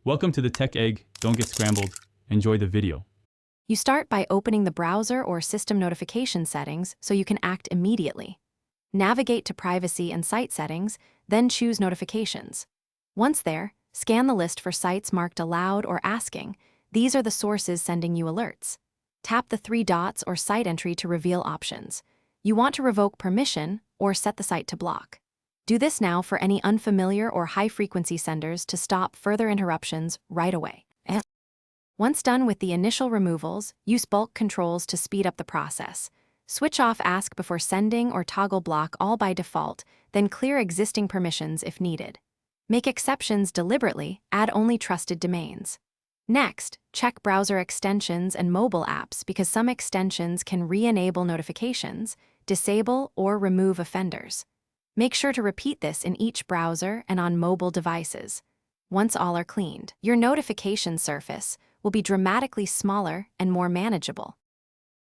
Welcome to the Tech Egg. Don't get scrambled. Enjoy the video. You start by opening the browser or system notification settings so you can act immediately. Navigate to Privacy and Site Settings, then choose Notifications. Once there, scan the list for sites marked Allowed or Asking. These are the sources sending you alerts. Tap the three dots or site entry to reveal options. You want to revoke permission or set the site to block. Do this now for any unfamiliar or high-frequency senders to stop further interruptions right away. Once done with the initial removals, use bulk controls to speed up the process. Switch off Ask Before Sending or toggle Block All by default, then clear existing permissions if needed. Make exceptions deliberately, add only trusted domains. Next, check browser extensions and mobile apps because some extensions can re-enable notifications, disable or remove offenders. Make sure to repeat this in each browser and on mobile devices. Once all are cleaned, your notification surface will be dramatically smaller and more manageable.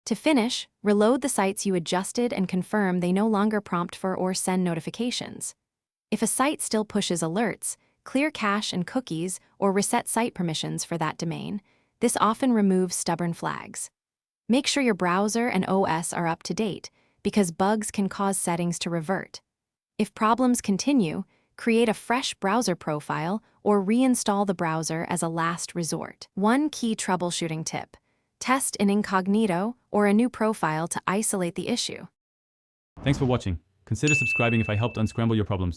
To finish, reload the sites you adjusted and confirm they no longer prompt for or send notifications. If a site still pushes alerts, clear cache and cookies or reset site permissions for that domain. This often removes stubborn flags. Make sure your browser and OS are up to date because bugs can cause settings to revert. If problems continue, create a fresh browser profile or reinstall the browser as a last resort. One key troubleshooting tip: test in incognito or a new profile to isolate the issue. Thanks for watching. Consider subscribing if I helped unscramble your problems.